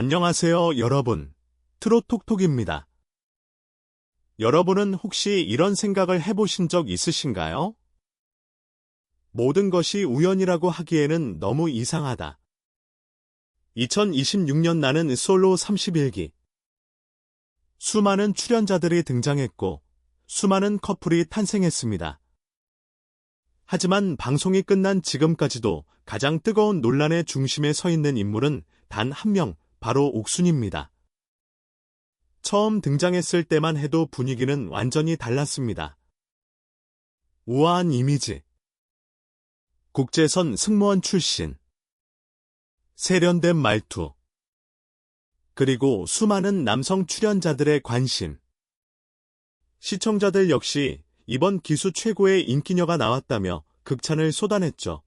안녕하세요, 여러분. 트롯톡톡입니다. 여러분은 혹시 이런 생각을 해보신 적 있으신가요? 모든 것이 우연이라고 하기에는 너무 이상하다. 2026년 나는 솔로 31기. 수많은 출연자들이 등장했고, 수많은 커플이 탄생했습니다. 하지만 방송이 끝난 지금까지도 가장 뜨거운 논란의 중심에 서 있는 인물은 단 한 명, 바로 옥순입니다. 처음 등장했을 때만 해도 분위기는 완전히 달랐습니다. 우아한 이미지, 국제선 승무원 출신, 세련된 말투, 그리고 수많은 남성 출연자들의 관심. 시청자들 역시 이번 기수 최고의 인기녀가 나왔다며 극찬을 쏟아냈죠.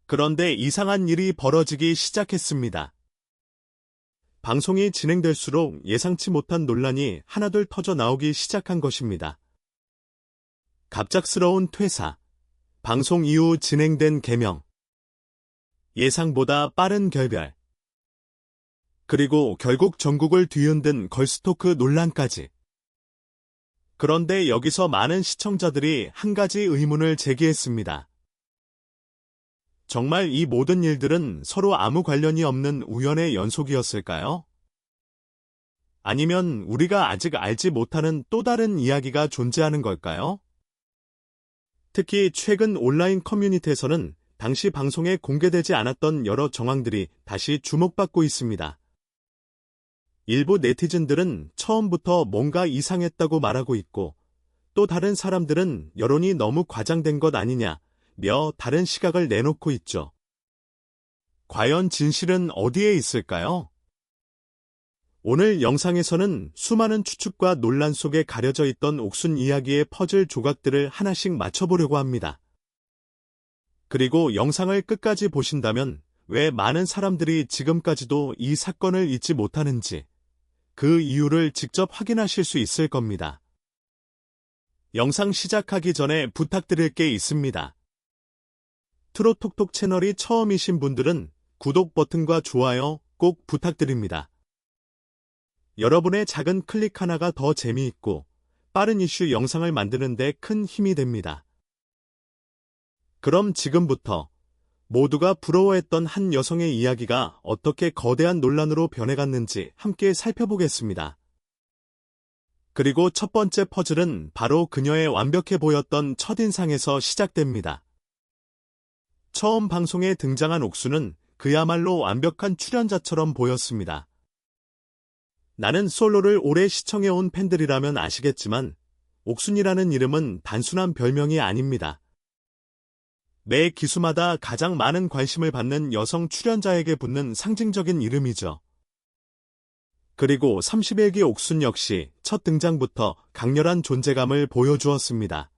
그런데 이상한 일이 벌어지기 시작했습니다. 방송이 진행될수록 예상치 못한 논란이 하나둘 터져 나오기 시작한 것입니다. 갑작스러운 퇴사, 방송 이후 진행된 개명, 예상보다 빠른 결별, 그리고 결국 전국을 뒤흔든 걸스토크 논란까지. 그런데 여기서 많은 시청자들이 한 가지 의문을 제기했습니다. 정말 이 모든 일들은 서로 아무 관련이 없는 우연의 연속이었을까요? 아니면 우리가 아직 알지 못하는 또 다른 이야기가 존재하는 걸까요? 특히 최근 온라인 커뮤니티에서는 당시 방송에 공개되지 않았던 여러 정황들이 다시 주목받고 있습니다. 일부 네티즌들은 처음부터 뭔가 이상했다고 말하고 있고, 또 다른 사람들은 여론이 너무 과장된 것 아니냐며 다른 시각을 내놓고 있죠. 과연 진실은 어디에 있을까요? 오늘 영상에서는 수많은 추측과 논란 속에 가려져 있던 옥순 이야기의 퍼즐 조각들을 하나씩 맞춰보려고 합니다. 그리고 영상을 끝까지 보신다면 왜 많은 사람들이 지금까지도 이 사건을 잊지 못하는지, 그 이유를 직접 확인하실 수 있을 겁니다. 영상 시작하기 전에 부탁드릴 게 있습니다. 트롯톡톡 채널이 처음이신 분들은 구독 버튼과 좋아요 꼭 부탁드립니다. 여러분의 작은 클릭 하나가 더 재미있고 빠른 이슈 영상을 만드는 데 큰 힘이 됩니다. 그럼 지금부터 모두가 부러워했던 한 여성의 이야기가 어떻게 거대한 논란으로 변해갔는지 함께 살펴보겠습니다. 그리고 첫 번째 퍼즐은 바로 그녀의 완벽해 보였던 첫인상에서 시작됩니다. 처음 방송에 등장한 옥순은 그야말로 완벽한 출연자처럼 보였습니다. 나는 솔로를 오래 시청해온 팬들이라면 아시겠지만 옥순이라는 이름은 단순한 별명이 아닙니다. 매 기수마다 가장 많은 관심을 받는 여성 출연자에게 붙는 상징적인 이름이죠. 그리고 31기 옥순 역시 첫 등장부터 강렬한 존재감을 보여주었습니다.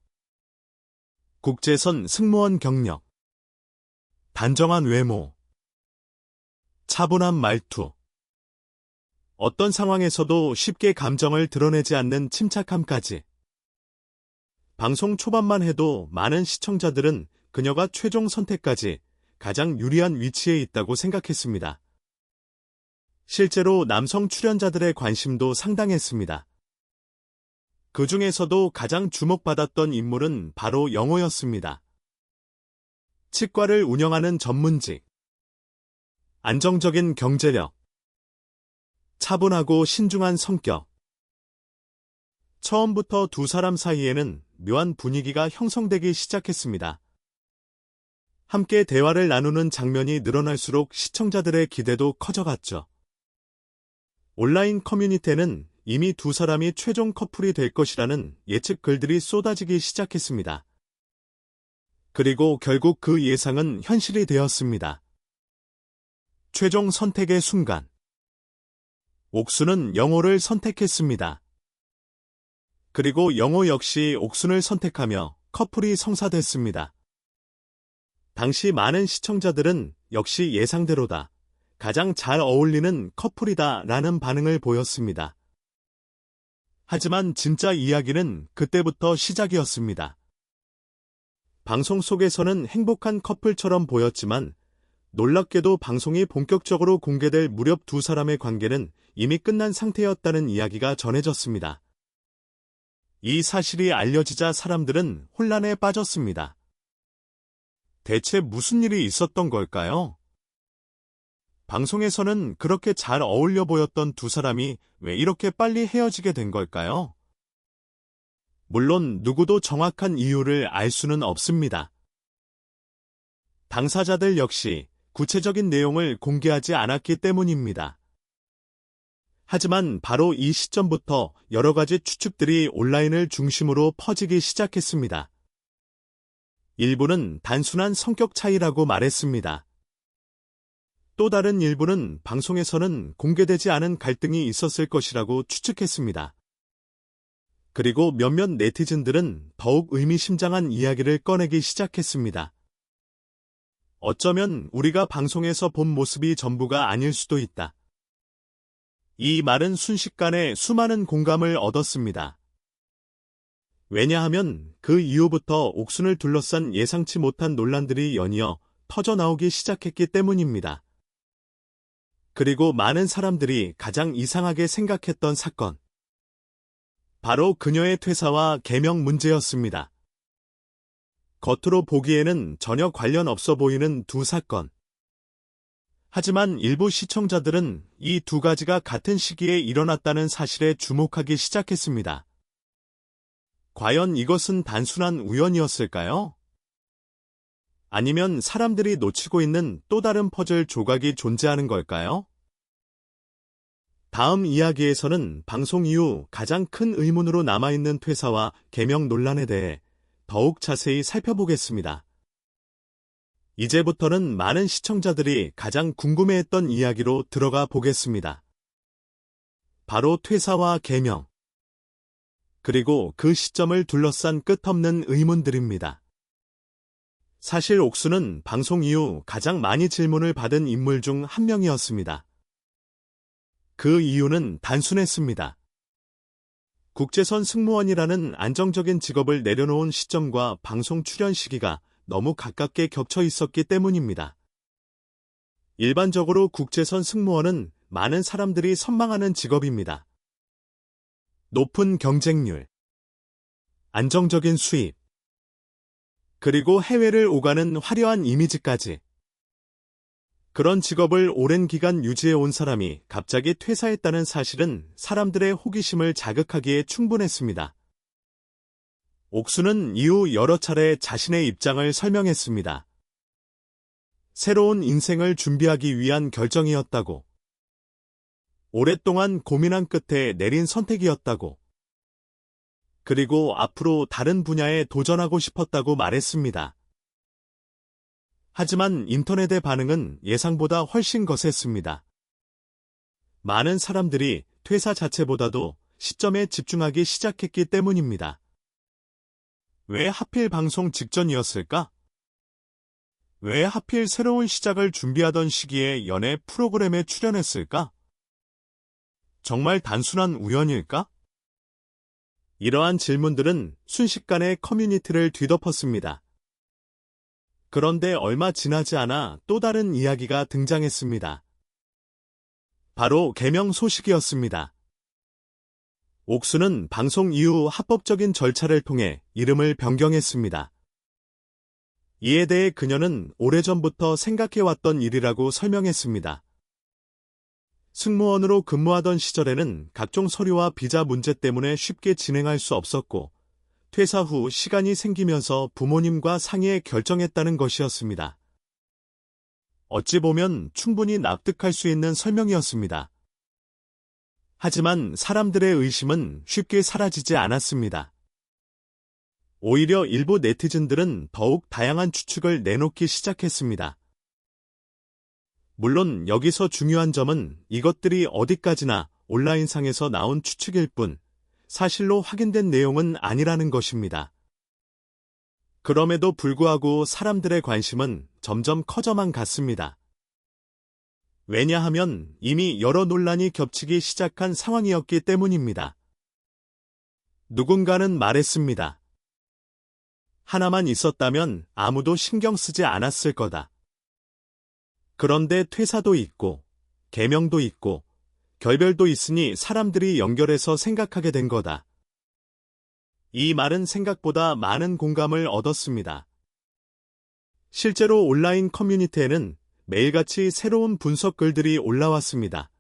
국제선 승무원 경력, 단정한 외모, 차분한 말투, 어떤 상황에서도 쉽게 감정을 드러내지 않는 침착함까지. 방송 초반만 해도 많은 시청자들은 그녀가 최종 선택까지 가장 유리한 위치에 있다고 생각했습니다. 실제로 남성 출연자들의 관심도 상당했습니다. 그 중에서도 가장 주목받았던 인물은 바로 영호였습니다. 치과를 운영하는 전문직, 안정적인 경제력, 차분하고 신중한 성격. 처음부터 두 사람 사이에는 묘한 분위기가 형성되기 시작했습니다. 함께 대화를 나누는 장면이 늘어날수록 시청자들의 기대도 커져갔죠. 온라인 커뮤니티에는 이미 두 사람이 최종 커플이 될 것이라는 예측 글들이 쏟아지기 시작했습니다. 그리고 결국 그 예상은 현실이 되었습니다. 최종 선택의 순간, 옥순은 영호를 선택했습니다. 그리고 영호 역시 옥순을 선택하며 커플이 성사됐습니다. 당시 많은 시청자들은 역시 예상대로다, 가장 잘 어울리는 커플이다 라는 반응을 보였습니다. 하지만 진짜 이야기는 그때부터 시작이었습니다. 방송 속에서는 행복한 커플처럼 보였지만 놀랍게도 방송이 본격적으로 공개될 무렵 두 사람의 관계는 이미 끝난 상태였다는 이야기가 전해졌습니다. 이 사실이 알려지자 사람들은 혼란에 빠졌습니다. 대체 무슨 일이 있었던 걸까요? 방송에서는 그렇게 잘 어울려 보였던 두 사람이 왜 이렇게 빨리 헤어지게 된 걸까요? 물론 누구도 정확한 이유를 알 수는 없습니다. 당사자들 역시 구체적인 내용을 공개하지 않았기 때문입니다. 하지만 바로 이 시점부터 여러 가지 추측들이 온라인을 중심으로 퍼지기 시작했습니다. 일부는 단순한 성격 차이라고 말했습니다. 또 다른 일부는 방송에서는 공개되지 않은 갈등이 있었을 것이라고 추측했습니다. 그리고 몇몇 네티즌들은 더욱 의미심장한 이야기를 꺼내기 시작했습니다. 어쩌면 우리가 방송에서 본 모습이 전부가 아닐 수도 있다. 이 말은 순식간에 수많은 공감을 얻었습니다. 왜냐하면 그 이후부터 옥순을 둘러싼 예상치 못한 논란들이 연이어 터져나오기 시작했기 때문입니다. 그리고 많은 사람들이 가장 이상하게 생각했던 사건. 바로 그녀의 퇴사와 개명 문제였습니다. 겉으로 보기에는 전혀 관련 없어 보이는 두 사건. 하지만 일부 시청자들은 이 두 가지가 같은 시기에 일어났다는 사실에 주목하기 시작했습니다. 과연 이것은 단순한 우연이었을까요? 아니면 사람들이 놓치고 있는 또 다른 퍼즐 조각이 존재하는 걸까요? 다음 이야기에서는 방송 이후 가장 큰 의문으로 남아있는 퇴사와 개명 논란에 대해 더욱 자세히 살펴보겠습니다. 이제부터는 많은 시청자들이 가장 궁금해했던 이야기로 들어가 보겠습니다. 바로 퇴사와 개명. 그리고 그 시점을 둘러싼 끝없는 의문들입니다. 사실 옥수는 방송 이후 가장 많이 질문을 받은 인물 중 한 명이었습니다. 그 이유는 단순했습니다. 국제선 승무원이라는 안정적인 직업을 내려놓은 시점과 방송 출연 시기가 너무 가깝게 겹쳐 있었기 때문입니다. 일반적으로 국제선 승무원은 많은 사람들이 선망하는 직업입니다. 높은 경쟁률, 안정적인 수입, 그리고 해외를 오가는 화려한 이미지까지. 그런 직업을 오랜 기간 유지해 온 사람이 갑자기 퇴사했다는 사실은 사람들의 호기심을 자극하기에 충분했습니다. 옥수는 이후 여러 차례 자신의 입장을 설명했습니다. 새로운 인생을 준비하기 위한 결정이었다고. 오랫동안 고민한 끝에 내린 선택이었다고. 그리고 앞으로 다른 분야에 도전하고 싶었다고 말했습니다. 하지만 인터넷의 반응은 예상보다 훨씬 거셌습니다. 많은 사람들이 퇴사 자체보다도 시점에 집중하기 시작했기 때문입니다. 왜 하필 방송 직전이었을까? 왜 하필 새로운 시작을 준비하던 시기에 연애 프로그램에 출연했을까? 정말 단순한 우연일까? 이러한 질문들은 순식간에 커뮤니티를 뒤덮었습니다. 그런데 얼마 지나지 않아 또 다른 이야기가 등장했습니다. 바로 개명 소식이었습니다. 옥수는 방송 이후 합법적인 절차를 통해 이름을 변경했습니다. 이에 대해 그녀는 오래전부터 생각해왔던 일이라고 설명했습니다. 승무원으로 근무하던 시절에는 각종 서류와 비자 문제 때문에 쉽게 진행할 수 없었고, 퇴사 후 시간이 생기면서 부모님과 상의해 결정했다는 것이었습니다. 어찌 보면 충분히 납득할 수 있는 설명이었습니다. 하지만 사람들의 의심은 쉽게 사라지지 않았습니다. 오히려 일부 네티즌들은 더욱 다양한 추측을 내놓기 시작했습니다. 물론 여기서 중요한 점은 이것들이 어디까지나 온라인상에서 나온 추측일 뿐, 사실로 확인된 내용은 아니라는 것입니다. 그럼에도 불구하고 사람들의 관심은 점점 커져만 갔습니다. 왜냐하면 이미 여러 논란이 겹치기 시작한 상황이었기 때문입니다. 누군가는 말했습니다. 하나만 있었다면 아무도 신경 쓰지 않았을 거다. 그런데 퇴사도 있고, 개명도 있고, 결별도 있으니 사람들이 연결해서 생각하게 된 거다. 이 말은 생각보다 많은 공감을 얻었습니다. 실제로 온라인 커뮤니티에는 매일같이 새로운 분석 글들이 올라왔습니다.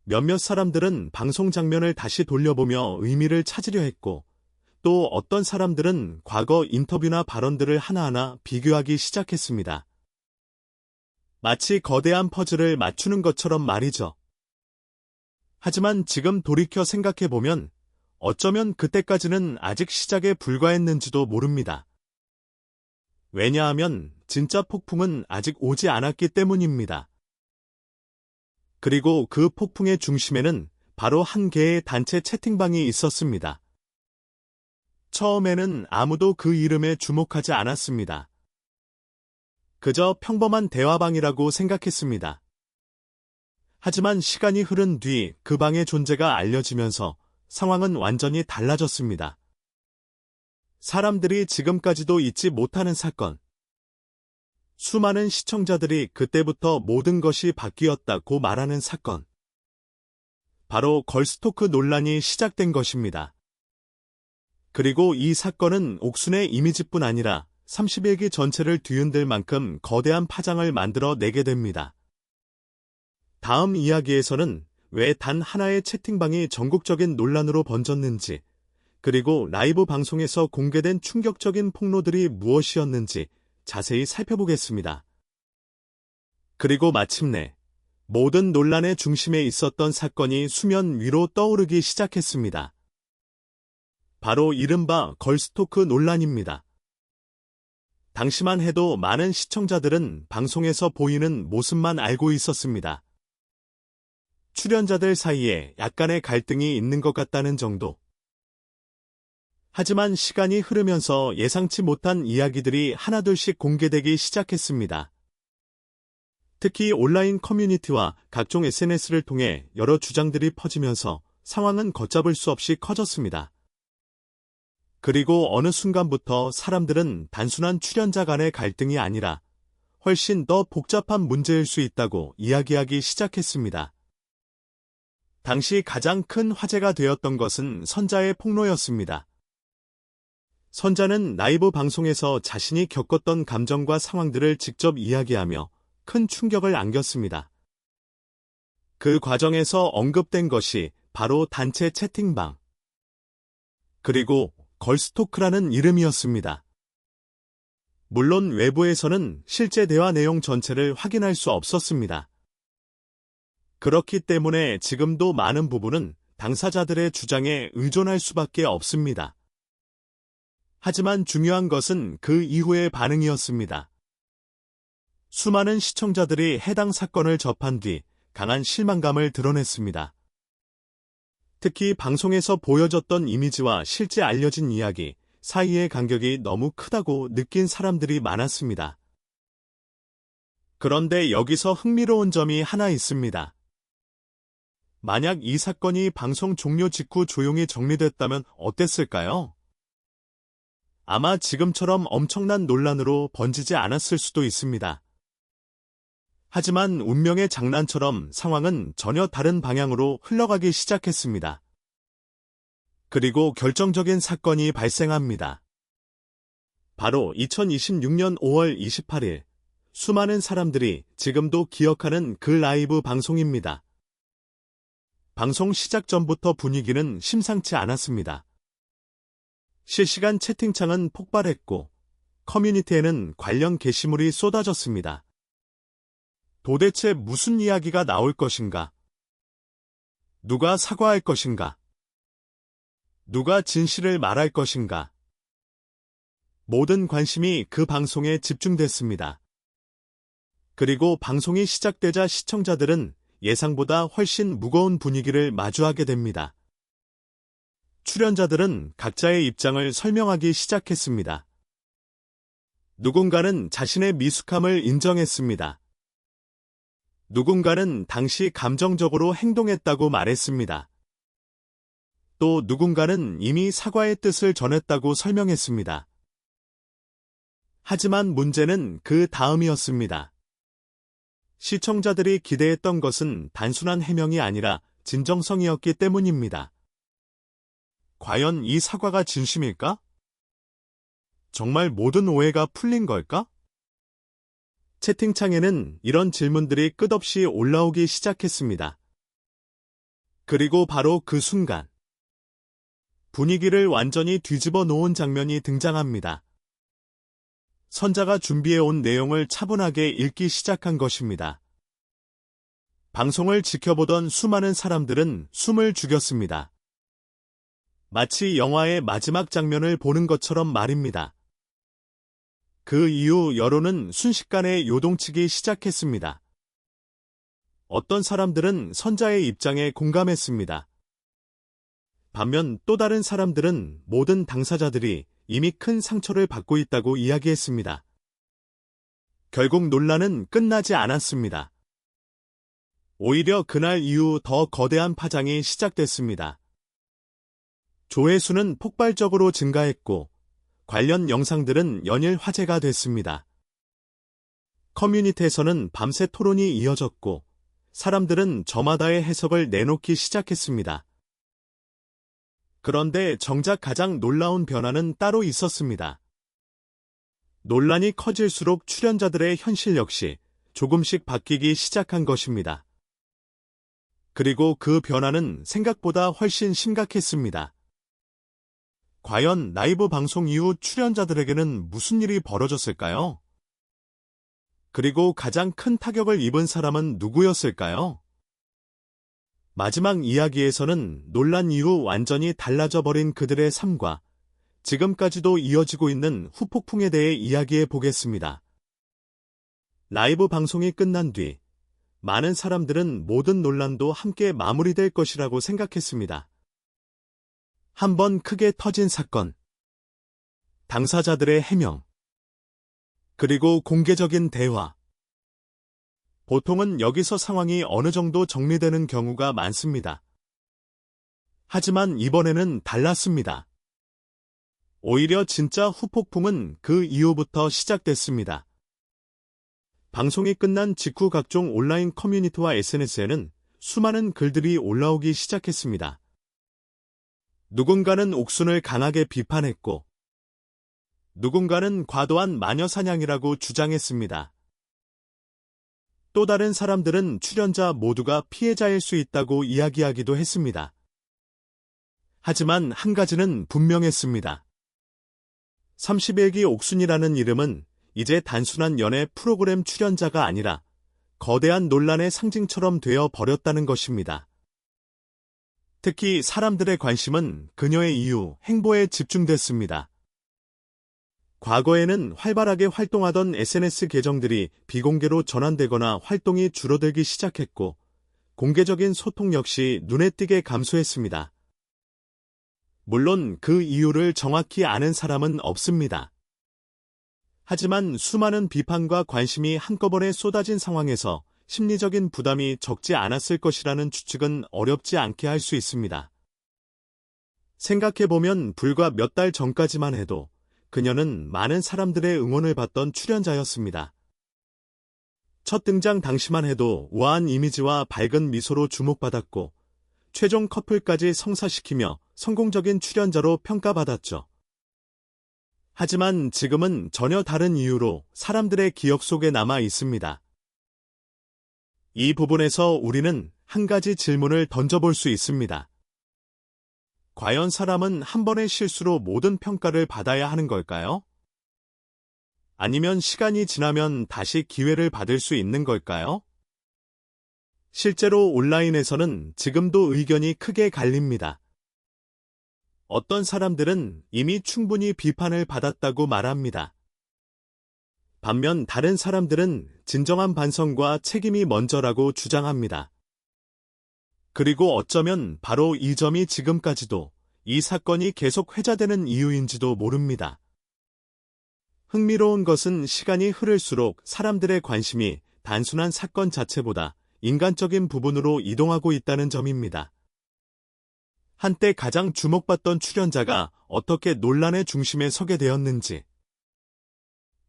몇몇 사람들은 방송 장면을 다시 돌려보며 의미를 찾으려 했고, 또 어떤 사람들은 과거 인터뷰나 발언들을 하나하나 비교하기 시작했습니다. 마치 거대한 퍼즐을 맞추는 것처럼 말이죠. 하지만 지금 돌이켜 생각해보면 어쩌면 그때까지는 아직 시작에 불과했는지도 모릅니다. 왜냐하면 진짜 폭풍은 아직 오지 않았기 때문입니다. 그리고 그 폭풍의 중심에는 바로 한 개의 단체 채팅방이 있었습니다. 처음에는 아무도 그 이름에 주목하지 않았습니다. 그저 평범한 대화방이라고 생각했습니다. 하지만 시간이 흐른 뒤 그 방의 존재가 알려지면서 상황은 완전히 달라졌습니다. 사람들이 지금까지도 잊지 못하는 사건. 수많은 시청자들이 그때부터 모든 것이 바뀌었다고 말하는 사건. 바로 걸스토크 논란이 시작된 것입니다. 그리고 이 사건은 옥순의 이미지뿐 아니라 31기 전체를 뒤흔들 만큼 거대한 파장을 만들어 내게 됩니다. 다음 이야기에서는 왜 단 하나의 채팅방이 전국적인 논란으로 번졌는지, 그리고 라이브 방송에서 공개된 충격적인 폭로들이 무엇이었는지 자세히 살펴보겠습니다. 그리고 마침내 모든 논란의 중심에 있었던 사건이 수면 위로 떠오르기 시작했습니다. 바로 이른바 걸스토크 논란입니다. 당시만 해도 많은 시청자들은 방송에서 보이는 모습만 알고 있었습니다. 출연자들 사이에 약간의 갈등이 있는 것 같다는 정도. 하지만 시간이 흐르면서 예상치 못한 이야기들이 하나둘씩 공개되기 시작했습니다. 특히 온라인 커뮤니티와 각종 SNS를 통해 여러 주장들이 퍼지면서 상황은 걷잡을 수 없이 커졌습니다. 그리고 어느 순간부터 사람들은 단순한 출연자 간의 갈등이 아니라 훨씬 더 복잡한 문제일 수 있다고 이야기하기 시작했습니다. 당시 가장 큰 화제가 되었던 것은 선자의 폭로였습니다. 선자는 라이브 방송에서 자신이 겪었던 감정과 상황들을 직접 이야기하며 큰 충격을 안겼습니다. 그 과정에서 언급된 것이 바로 단체 채팅방, 그리고 걸스토크라는 이름이었습니다. 물론 외부에서는 실제 대화 내용 전체를 확인할 수 없었습니다. 그렇기 때문에 지금도 많은 부분은 당사자들의 주장에 의존할 수밖에 없습니다. 하지만 중요한 것은 그 이후의 반응이었습니다. 수많은 시청자들이 해당 사건을 접한 뒤 강한 실망감을 드러냈습니다. 특히 방송에서 보여줬던 이미지와 실제 알려진 이야기 사이의 간격이 너무 크다고 느낀 사람들이 많았습니다. 그런데 여기서 흥미로운 점이 하나 있습니다. 만약 이 사건이 방송 종료 직후 조용히 정리됐다면 어땠을까요? 아마 지금처럼 엄청난 논란으로 번지지 않았을 수도 있습니다. 하지만 운명의 장난처럼 상황은 전혀 다른 방향으로 흘러가기 시작했습니다. 그리고 결정적인 사건이 발생합니다. 바로 2026년 5월 28일, 수많은 사람들이 지금도 기억하는 그 라이브 방송입니다. 방송 시작 전부터 분위기는 심상치 않았습니다. 실시간 채팅창은 폭발했고 커뮤니티에는 관련 게시물이 쏟아졌습니다. 도대체 무슨 이야기가 나올 것인가? 누가 사과할 것인가? 누가 진실을 말할 것인가? 모든 관심이 그 방송에 집중됐습니다. 그리고 방송이 시작되자 시청자들은 예상보다 훨씬 무거운 분위기를 마주하게 됩니다. 출연자들은 각자의 입장을 설명하기 시작했습니다. 누군가는 자신의 미숙함을 인정했습니다. 누군가는 당시 감정적으로 행동했다고 말했습니다. 또 누군가는 이미 사과의 뜻을 전했다고 설명했습니다. 하지만 문제는 그 다음이었습니다. 시청자들이 기대했던 것은 단순한 해명이 아니라 진정성이었기 때문입니다. 과연 이 사과가 진심일까? 정말 모든 오해가 풀린 걸까? 채팅창에는 이런 질문들이 끝없이 올라오기 시작했습니다. 그리고 바로 그 순간, 분위기를 완전히 뒤집어 놓은 장면이 등장합니다. 선자가 준비해온 내용을 차분하게 읽기 시작한 것입니다. 방송을 지켜보던 수많은 사람들은 숨을 죽였습니다. 마치 영화의 마지막 장면을 보는 것처럼 말입니다. 그 이후 여론은 순식간에 요동치기 시작했습니다. 어떤 사람들은 선자의 입장에 공감했습니다. 반면 또 다른 사람들은 모든 당사자들이 이미 큰 상처를 받고 있다고 이야기했습니다. 결국 논란은 끝나지 않았습니다. 오히려 그날 이후 더 거대한 파장이 시작됐습니다. 조회수는 폭발적으로 증가했고, 관련 영상들은 연일 화제가 됐습니다. 커뮤니티에서는 밤새 토론이 이어졌고, 사람들은 저마다의 해석을 내놓기 시작했습니다. 그런데 정작 가장 놀라운 변화는 따로 있었습니다. 논란이 커질수록 출연자들의 현실 역시 조금씩 바뀌기 시작한 것입니다. 그리고 그 변화는 생각보다 훨씬 심각했습니다. 과연 라이브 방송 이후 출연자들에게는 무슨 일이 벌어졌을까요? 그리고 가장 큰 타격을 입은 사람은 누구였을까요? 마지막 이야기에서는 논란 이후 완전히 달라져 버린 그들의 삶과 지금까지도 이어지고 있는 후폭풍에 대해 이야기해 보겠습니다. 라이브 방송이 끝난 뒤 많은 사람들은 모든 논란도 함께 마무리될 것이라고 생각했습니다. 한번 크게 터진 사건, 당사자들의 해명, 그리고 공개적인 대화. 보통은 여기서 상황이 어느 정도 정리되는 경우가 많습니다. 하지만 이번에는 달랐습니다. 오히려 진짜 후폭풍은 그 이후부터 시작됐습니다. 방송이 끝난 직후 각종 온라인 커뮤니티와 SNS에는 수많은 글들이 올라오기 시작했습니다. 누군가는 옥순을 강하게 비판했고, 누군가는 과도한 마녀사냥이라고 주장했습니다. 또 다른 사람들은 출연자 모두가 피해자일 수 있다고 이야기하기도 했습니다. 하지만 한 가지는 분명했습니다. 31기 옥순이라는 이름은 이제 단순한 연애 프로그램 출연자가 아니라 거대한 논란의 상징처럼 되어 버렸다는 것입니다. 특히 사람들의 관심은 그녀의 이유, 행보에 집중됐습니다. 과거에는 활발하게 활동하던 SNS 계정들이 비공개로 전환되거나 활동이 줄어들기 시작했고, 공개적인 소통 역시 눈에 띄게 감소했습니다. 물론 그 이유를 정확히 아는 사람은 없습니다. 하지만 수많은 비판과 관심이 한꺼번에 쏟아진 상황에서 심리적인 부담이 적지 않았을 것이라는 추측은 어렵지 않게 할 수 있습니다. 생각해보면 불과 몇 달 전까지만 해도 그녀는 많은 사람들의 응원을 받던 출연자였습니다. 첫 등장 당시만 해도 우아한 이미지와 밝은 미소로 주목받았고, 최종 커플까지 성사시키며 성공적인 출연자로 평가받았죠. 하지만 지금은 전혀 다른 이유로 사람들의 기억 속에 남아 있습니다. 이 부분에서 우리는 한 가지 질문을 던져볼 수 있습니다. 과연 사람은 한 번의 실수로 모든 평가를 받아야 하는 걸까요? 아니면 시간이 지나면 다시 기회를 받을 수 있는 걸까요? 실제로 온라인에서는 지금도 의견이 크게 갈립니다. 어떤 사람들은 이미 충분히 비판을 받았다고 말합니다. 반면 다른 사람들은 진정한 반성과 책임이 먼저라고 주장합니다. 그리고 어쩌면 바로 이 점이 지금까지도 이 사건이 계속 회자되는 이유인지도 모릅니다. 흥미로운 것은 시간이 흐를수록 사람들의 관심이 단순한 사건 자체보다 인간적인 부분으로 이동하고 있다는 점입니다. 한때 가장 주목받던 출연자가 어떻게 논란의 중심에 서게 되었는지,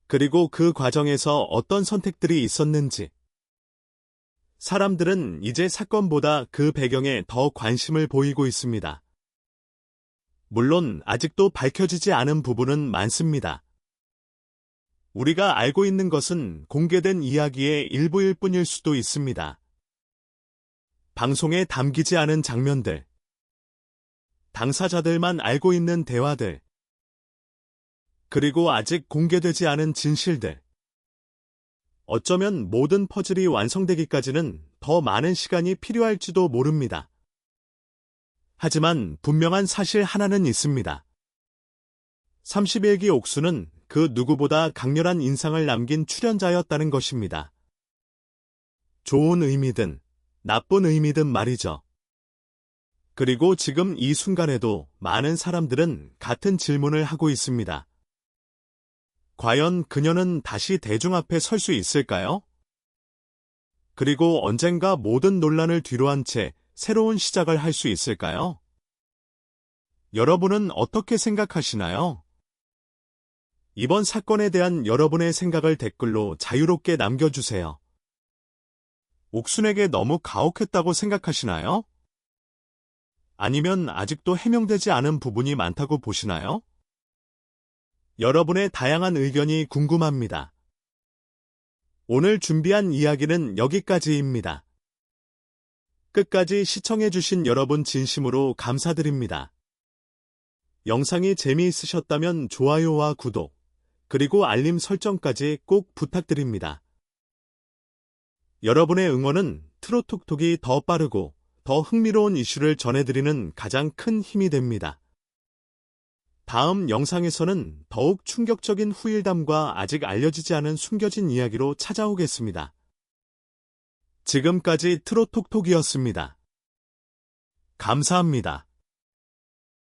그리고 그 과정에서 어떤 선택들이 있었는지, 사람들은 이제 사건보다 그 배경에 더 관심을 보이고 있습니다. 물론 아직도 밝혀지지 않은 부분은 많습니다. 우리가 알고 있는 것은 공개된 이야기의 일부일 뿐일 수도 있습니다. 방송에 담기지 않은 장면들, 당사자들만 알고 있는 대화들, 그리고 아직 공개되지 않은 진실들. 어쩌면 모든 퍼즐이 완성되기까지는 더 많은 시간이 필요할지도 모릅니다. 하지만 분명한 사실 하나는 있습니다. 31기 옥수는 그 누구보다 강렬한 인상을 남긴 출연자였다는 것입니다. 좋은 의미든 나쁜 의미든 말이죠. 그리고 지금 이 순간에도 많은 사람들은 같은 질문을 하고 있습니다. 과연 그녀는 다시 대중 앞에 설 수 있을까요? 그리고 언젠가 모든 논란을 뒤로한 채 새로운 시작을 할 수 있을까요? 여러분은 어떻게 생각하시나요? 이번 사건에 대한 여러분의 생각을 댓글로 자유롭게 남겨주세요. 옥순에게 너무 가혹했다고 생각하시나요? 아니면 아직도 해명되지 않은 부분이 많다고 보시나요? 여러분의 다양한 의견이 궁금합니다. 오늘 준비한 이야기는 여기까지입니다. 끝까지 시청해주신 여러분 진심으로 감사드립니다. 영상이 재미있으셨다면 좋아요와 구독, 그리고 알림 설정까지 꼭 부탁드립니다. 여러분의 응원은 트롯톡톡이 더 빠르고 더 흥미로운 이슈를 전해드리는 가장 큰 힘이 됩니다. 다음 영상에서는 더욱 충격적인 후일담과 아직 알려지지 않은 숨겨진 이야기로 찾아오겠습니다. 지금까지 트롯톡톡이었습니다. 감사합니다.